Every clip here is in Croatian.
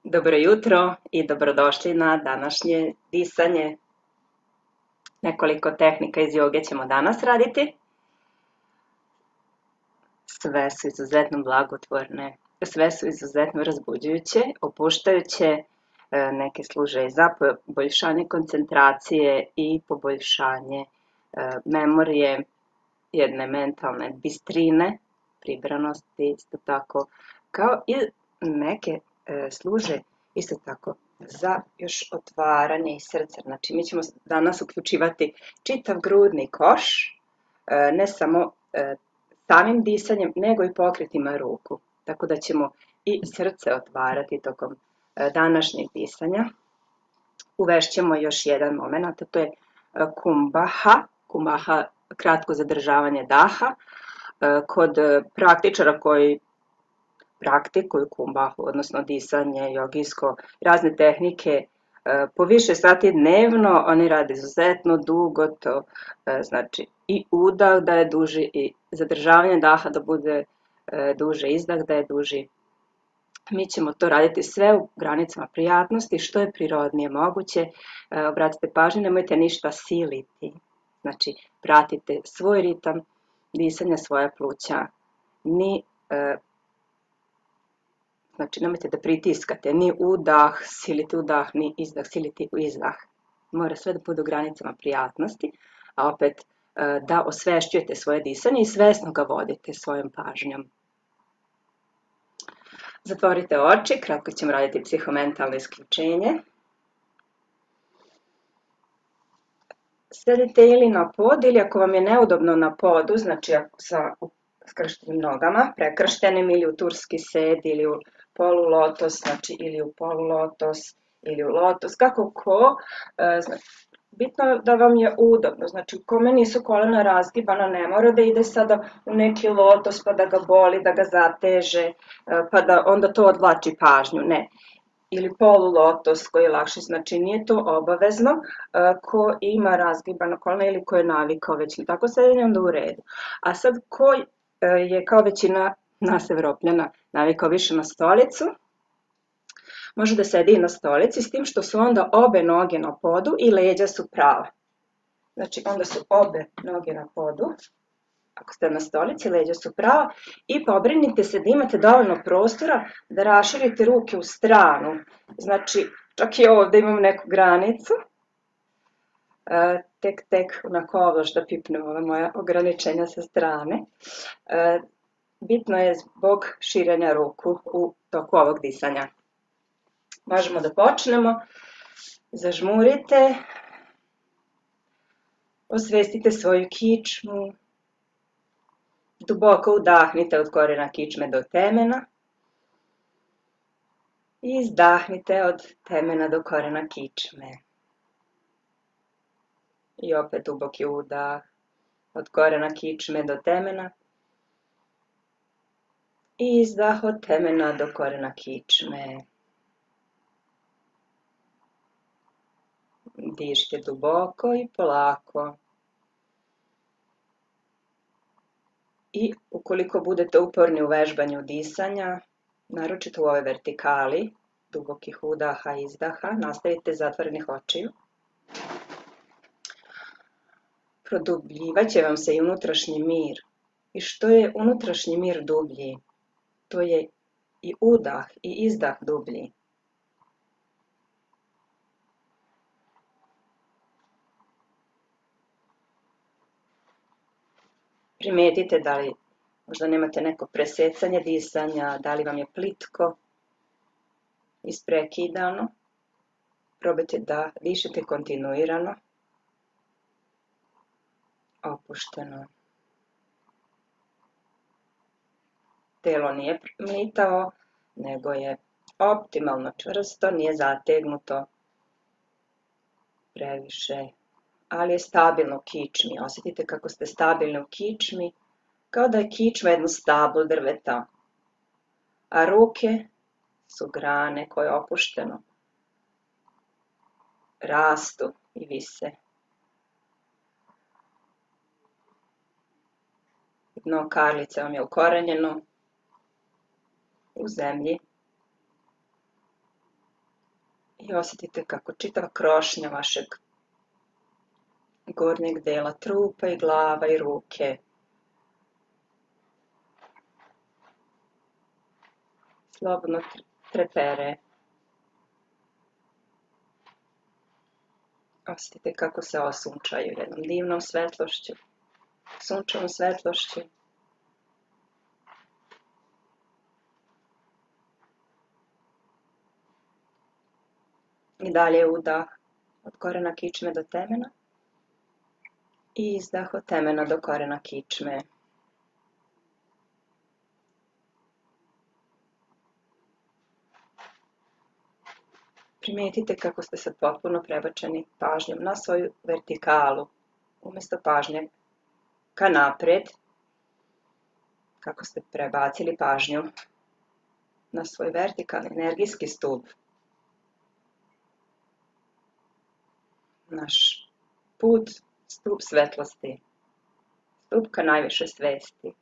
Dobro jutro i dobrodošli na današnje disanje. Nekoliko tehnika iz joge ćemo danas raditi. Sve su izuzetno blagotvorne, sve su izuzetno razbuđujuće, opuštajuće, neke služe i za poboljšanje koncentracije i poboljšanje memorije, jedne mentalne bistrine, pribranosti, isto tako, kao i neke služe isto tako za još otvaranje i srca. Znači mi ćemo danas uključivati čitav grudni koš, ne samo samim disanjem, nego i pokretima ruku. Tako da ćemo i srce otvarati tokom današnjeg disanja. Uvešćemo još jedan moment, a to je kumbaha. Kumbaha, kratko zadržavanje daha. Kod praktičara koji praktikuju kumbahu, odnosno disanje, jogijsko, razne tehnike, po više sati dnevno, oni rade izuzetno dugo, to znači i udah da je duži i zadržavanje daha da bude duže, izdah da je duži. Mi ćemo to raditi sve u granicama prijatnosti, što je prirodnije moguće. Obratite pažnju, nemojte ništa siliti, znači pratite svoj ritam disanja, svoja pluća, Znači, nemojte da pritiskate ni udah, silite udah, ni izdah, silite izdah. Mora sve da bude u granicama prijatnosti, a opet da osvešćujete svoje disanje i svesno ga vodite svojom pažnjom. Zatvorite oči, kratko ćemo raditi psihomentalno isključenje. Sedite ili na podu ili ako vam je neudobno na podu, znači sa skrštenim nogama, prekrštenim ili u turski sed ili u polulotos, znači ili u polulotos ili u lotos, kako ko, znači, bitno je da vam je udobno, znači kome nisu kolena razgibana ne mora da ide sada u neki lotos pa da ga boli, da ga zateže, pa da onda to odvlači pažnju, ne. Ili polulotos koji je lakši, znači nije to obavezno, ko ima razgibana kolena ili ko je navikao već na tako sedenje, onda u redu. A sad ko je kao većina nas Evropljana navikao više na stolicu, može da sedi i na stolici, s tim što su onda obe noge na podu i leđa su prava. Znači onda su obe noge na podu, ako ste na stolici, leđa su prava i pobrinite se da imate dovoljno prostora da raširite ruke u stranu. Znači čak i ovdje imam neku granicu, tek onako ovlaš da pipnem ova moja ograničenja sa strane. Bitno je zbog širenja ruku u toku ovog disanja. Možemo da počnemo. Zažmurite. Osvestite svoju kičmu. Duboko udahnite od korena kičme do temena. I izdahnite od temena do korena kičme. I opet duboki udah od korena kičme do temena. I izdah od temena do korena kičme. Dišite duboko i polako. I ukoliko budete uporni u vežbanju disanja, naročito u ovoj vertikali, dubokih udaha i izdaha, nastavite zatvorenih očiju. Produbljivaće vam se i unutrašnji mir. I što je unutrašnji mir dublji, to je i udah i izdah dublji. Primetite da li možda nemate neko presecanje disanja, da li vam je plitko, isprekidano. Probajte da dišete kontinuirano, opušteno. Telo nije mlitavo, nego je optimalno čvrsto, nije zategnuto previše, ali je stabilno u kičmi. Osjetite kako ste stabilni u kičmi, kao da je kičma jedno stablo drveta, a ruke su grane koje opušteno rastu i vise. Dno karlice vam je ukorenjeno u zemlji. I osjetite kako čitava krošnja vašeg gornjeg dela trupa i glava i ruke slobodno trepere. Osjetite kako se osunčaju jednom divnom svetlošću, sunčevom svetlošću. I dalje udah od korena kičme do temena i izdah od temena do korena kičme. Primijetite kako ste sad potpuno prebačeni pažnjom na svoju vertikalu, umjesto pažnje ka naprijed, kako ste prebacili pažnju na svoj vertikalni energijski stup. Naš put, stup svetlosti, stup ka najvišoj svesti.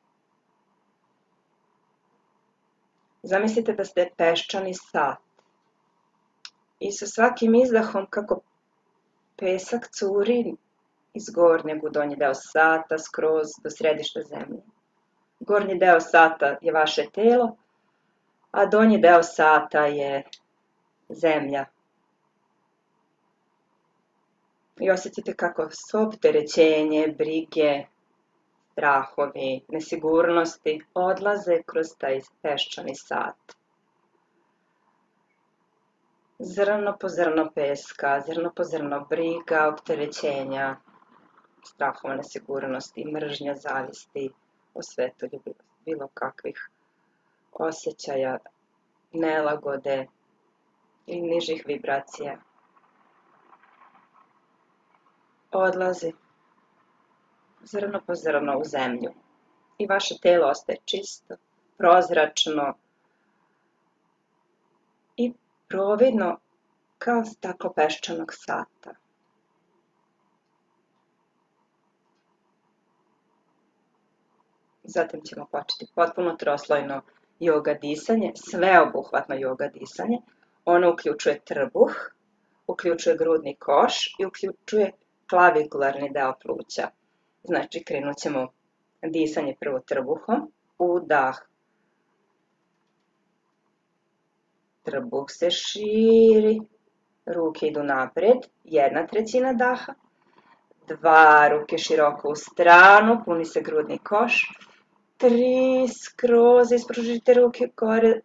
Zamislite da ste peščani sat i sa svakim izdahom kako pesak curi iz gornjeg u donji deo sata skroz do središta zemlje. Gornji deo sata je vaše telo, a donji deo sata je zemlja. I osjetite kako svo opterećenje, brige, strahovi, nesigurnosti odlaze kroz taj peščani sat. Zrno po zrno peska, zrno po zrno briga, opterećenja, strahova, nesigurnosti, mržnja, zavisti, osvetoljubivosti, bilo kakvih osjećaja, nelagode i nižih vibracija. Odlazi zrno po zrno u zemlju i vaše telo ostaje čisto, prozračno i providno kao staklo peščanog sata. Zatim ćemo početi potpuno troslojno joga disanje, sveobuhvatno joga disanje. Ono uključuje trbuh, uključuje grudni koš i uključuje klavikularni deo pluća. Znači krenut ćemo disanje prvo trbuhom, udah. Trbuh se širi, ruke idu naprijed, 1/3 daha. 2 ruke široko u stranu, puni se grudni koš. 3 skroz ispružite ruke gore,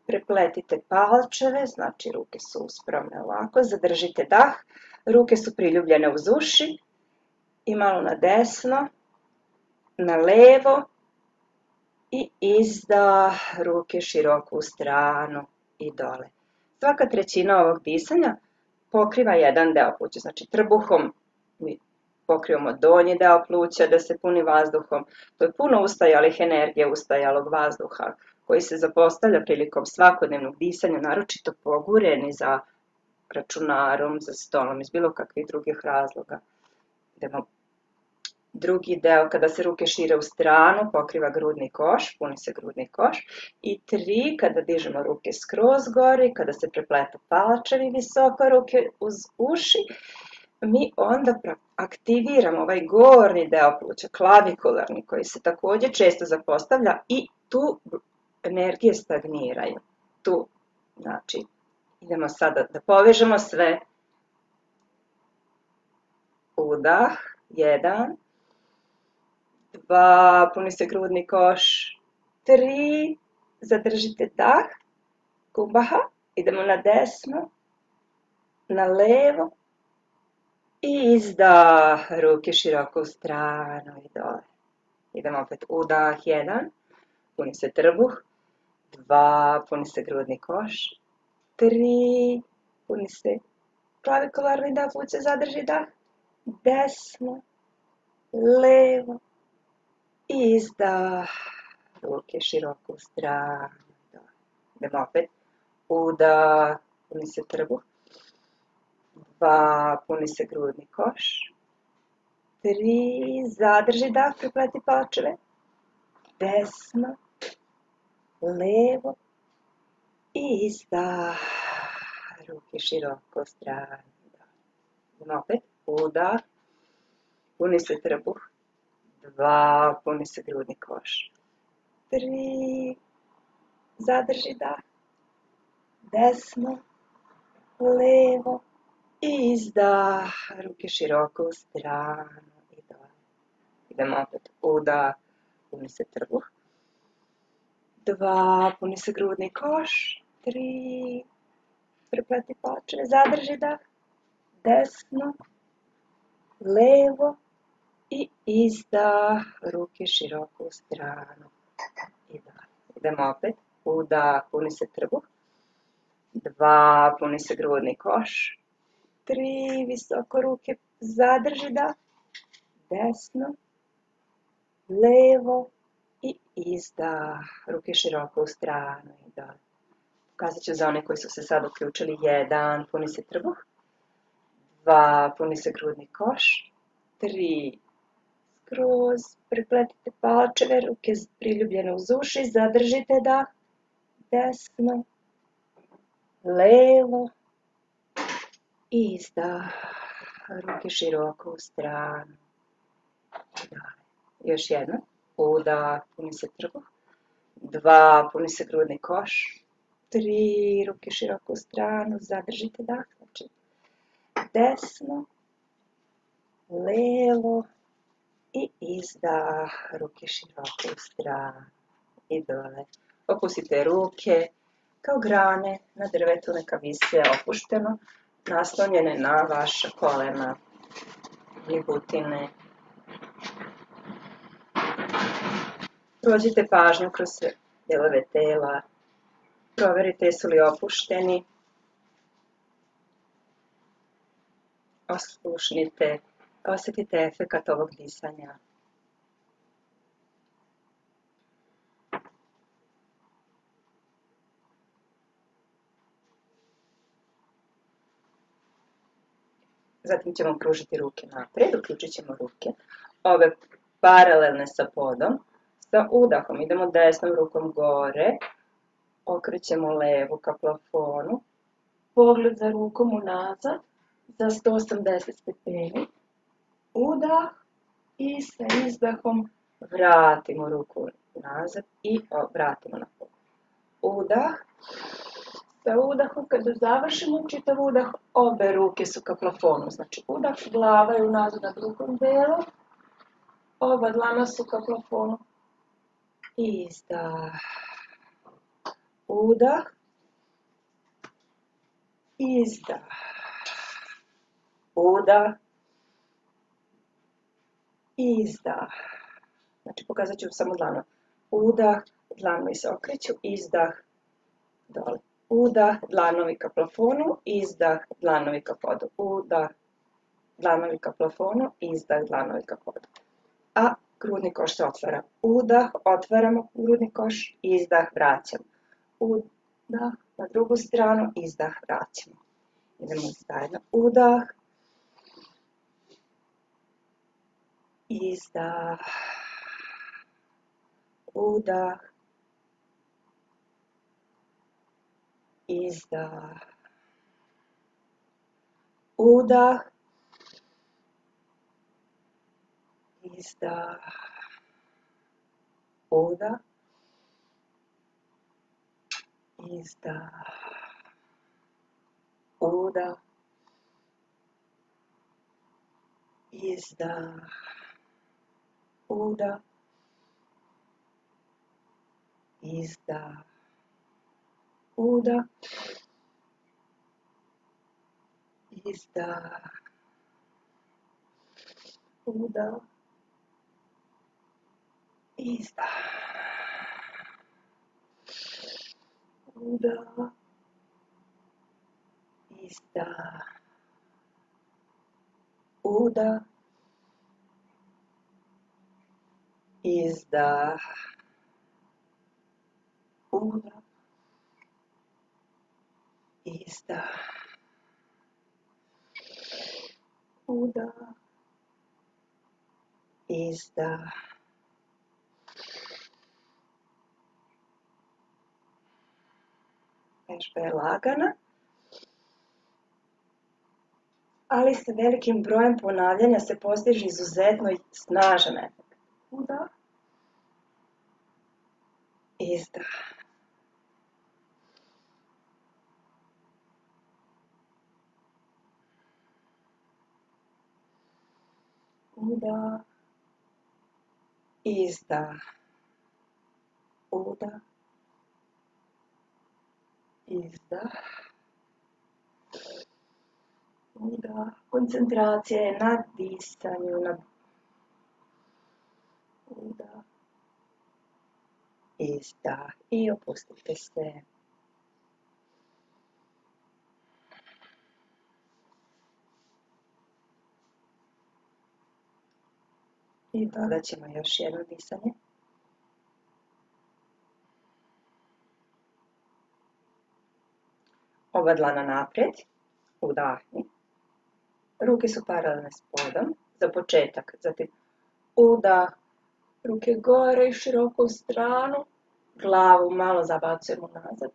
prepletite palčeve, znači ruke su uspravne ovako, zadržite dah, ruke su priljubljene uz uši i malo na desno, na levo i izdah, ruke široko u stranu i dole. Svaka trećina ovog disanja pokriva jedan deo pluća, znači trbuhom mi pokrivamo donji deo pluća da se puni vazduhom. To je puno ustajalih energije, ustajalog vazduha koji se zapostavlja prilikom svakodnevnog disanja, naročito pogureni za računarom, za stolom, iz bilo kakvih drugih razloga. Idemo drugi deo, kada se ruke šire u stranu, pokriva grudni koš, puni se grudni koš. I 3, kada dižemo ruke skroz gori, kada se prepletu palčevi visoko, ruke uz uši, mi onda aktiviramo ovaj gornji deo pluća, klavikularni, koji se također često zapostavlja i tu energije stagniraju. Tu, znači, idemo sada da povežemo sve. Udah, 1, 2, puni se grudni koš, 3, zadržite dah, kubaha, idemo na desno, na levo i izdah, ruke široko u stranu i dole. Idemo opet udah, 1, puni se trbuh, 2, puni se grudni koš, 3, puni se klavikularni dah pluća, zadrži dah, desno, levo i izdah, ruke široko u stranu. Idemo opet, udah, puni se trbuh, 2, puni se grudni koš, 3, zadrži dah, prepleti palčeve, desno, levo i izdah, ruke široko u stranu. Idemo opet, udah, puni se trbuh, 2, puni se grudni koš, 3, zadrži dah, desno, levo, izdah, ruke široko u stranu i dole. Idemo opet, udah, puni se trbuh, 2, puni se grudni koš, 3, prepleti palčeve, zadrži dah, desno, levo i izdah, ruke široko u stranu i dalje. Idemo opet, udah, puni se trbuh, 2, puni se grudni koš, 3, visoko ruke, zadrži dah, desno, levo i izdah, ruke široko u stranu i dalje. Pokazat ću za one koji su se sad uključili, 1, puni se trbuh, 2, puni se grudni koš, 3, skroz, prepletite palčeve, ruke priljubljene uz uši, zadržite dah, desno, levo, izdah, ruke široko u stranu. Još jedno, udah, puni se trbuh, 2, puni se grudni koš, 3, ruke široko u stranu, zadržite dah, znači desno, levo i izdah, ruke široko u stranu i dole. Opustite ruke kao grane na drvetu, neka vise opušteno, naslonjene na vaša kolena i butine. Prođite pažnju kroz sve delove tela, proverite jesu li opušteni, oslušnite, osjetite efekat ovog disanja. Zatim ćemo pružiti ruke naprijed, uključit ćemo ruke, ove paralelne sa podom, sa udahom idemo desnom rukom gore, okrećemo levu ka plafonu, pogled za rukom unazad, za 180 stepeni, udah i sa izdahom vratimo ruku nazad i vratimo na pod. Udah, sa udahom kada završimo čitav udah, obe ruke su ka plafonu, znači udah, glava je unazad na drugom delu, oba dlana su ka plafonu, izdah, udah, izdah, udah, izdah. Znači pokazat ću samo dlanu. Udah, dlanovi se okreću, izdah, dole. Udah, dlanovi ka plafonu, izdah, dlanovi ka podu. Udah, dlanovi ka plafonu, izdah, dlanovi ka podu. A grudni koš se otvara. Udah, otvaramo grudni koš, izdah, vraćamo. Udah, na drugu stranu, izdah, vraćamo. Idemo zajedno. Udah, izdah, udah, izdah, udah, izdah, udah, izdah, udah, izdah, udah, izdah, udah, izdah, udah, izdah, udah, izdah, udah, izdah, udah, izdah, udah, izdah. Vežba je lagana. ali sa velikim brojem ponavljanja se postiže izuzetno snažan efekt. Udah, izdah. Udah, izdah. Udah, izdah. Udah. Koncentracija je na disanju, na udah, izdah. I opustite se. I dodat ćemo još jedno disanje. Oba dlana naprijed, udahni. Ruke su paralelne s podom, za početak. Zatim udah, ruke gore i široko u stranu, glavu malo zabacujemo nazad.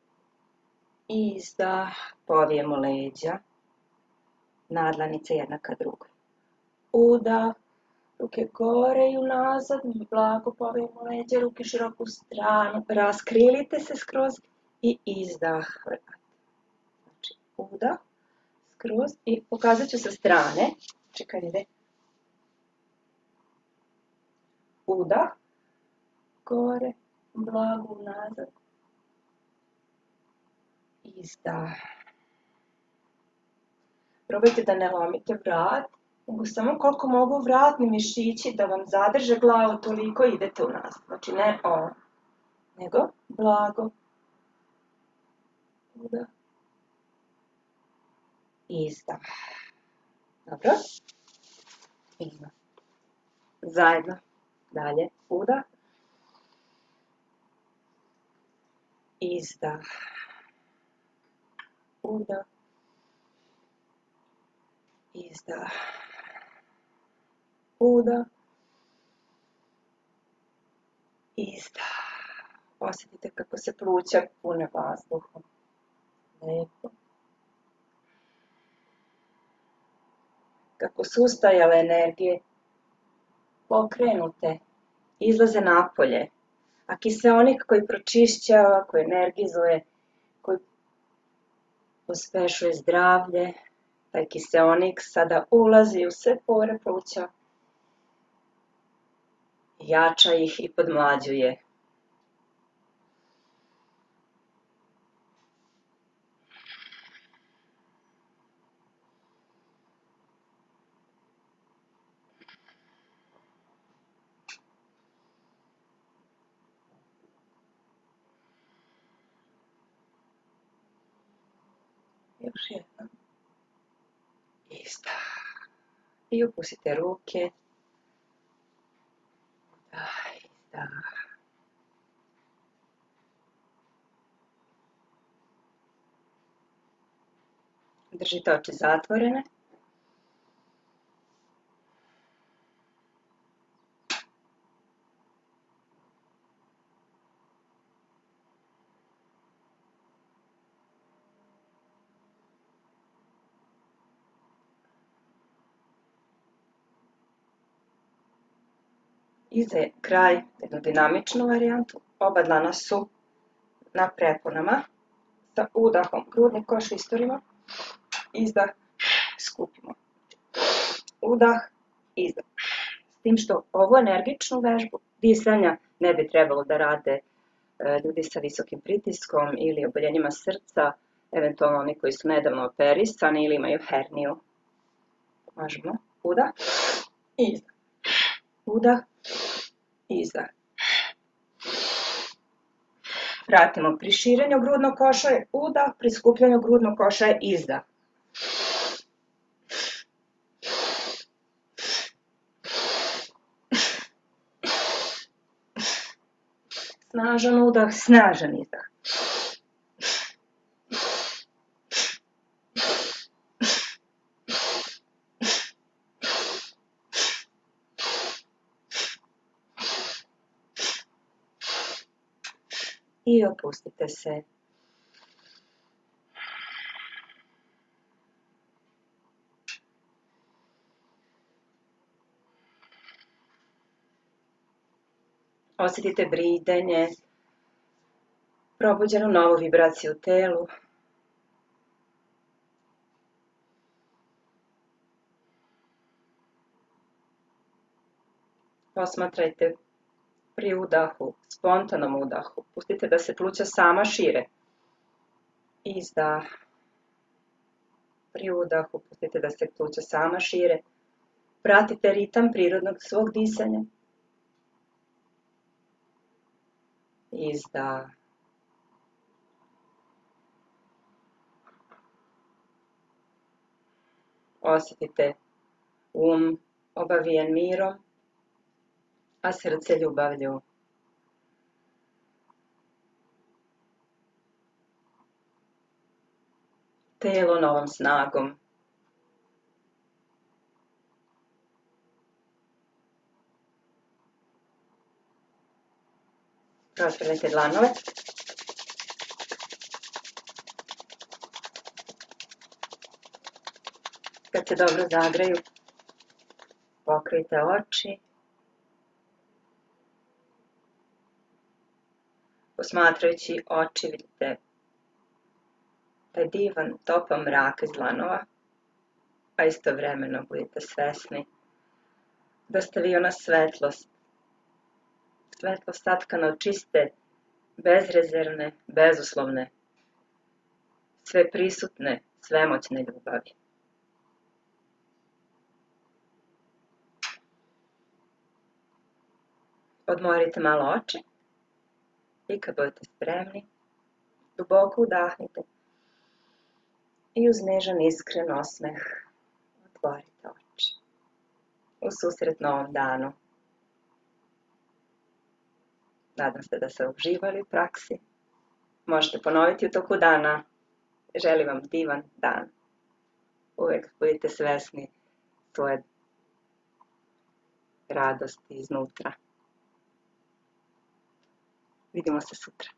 Izdah, povijemo leđa, nadlanice jedna ka drugoj. Udah, ruke gore i unazad, blago povijemo leđa, ruke široko u stranu, raskrilite se skroz i izdah. Znači, udah, skroz i pokazat ću sa strane. Čekaj, ide. Udah, gore, blago unazad, izdah. Probajte da ne lomite vrat, nego samo koliko mogu vratni mišići da vam zadrže glavu, toliko idete unazad. Znači ne ovo, nego blago. Udah, izdah. Dobro? Ima. Zajedno. Dalje. Udah. Izdah. Udah. Izdah. Udah. Izdah. Osjetite kako se pluća pune vazduhom. Lijepo. Kako su ustajale energije pokrenute, izlaze napolje, a kiseonik koji pročišćava, koji energizuje, koji pospešuje zdravlje, taj kiseonik sada ulazi u sve pore pluća, jača ih i podmlađuje. Još jednom. Izdah. I opustite ruke. Izdah. Držite oči zatvorene. I za kraj jednu dinamičnu varijantu. Oba dlana su na preponama. Sa udahom grudni koš isturimo. Izdah, skupimo. Udah, izdah. S tim što ovu energičnu vežbu disanja ne bi trebalo da rade ljudi sa visokim pritiskom ili oboljenjima srca, eventualno oni koji su nedavno operisani ili imaju herniju. Možemo. Udah, izdah. Udah, izdah. Vratimo pri širenju grudnog koša je udah, pri skupljanju grudnog koša je izdah. Snažan udah, snažan izdah. I opustite se. Osjetite bridenje, probuđenu novu vibraciju u telu. Posmatrajte pri udahu, spontanom udahu. Pustite da se pluća sama šire. Izdah. Pri udahu pustite da se pluća sama šire. Pratite ritam prirodnog svog disanja. Izdah. Osjetite obavijen mirom, a srce ljubavlju. Telo novom snagom. Raspravljajte dlanove. Kad se dobro zagreju, pokrijte oči. Posmatrajući oči vidite taj divan, topao mrak iz dlanova, a istovremeno budite svesni da ste vi ona svetlost. Svetlost satkana od čiste, bezrezervne, bezuslovne, sveprisutne, svemoćne ljubavi. Odmorite malo oči i kad budete spremni, duboko udahnite i uz nežan iskren osmeh otvorite oči. U susret novom danu. Nadam se da ste uživali u praksi. Možete ponoviti u toku dana. Želim vam divan dan. Uvijek budite svesni svoje radosti iznutra. Vidimo se sutra.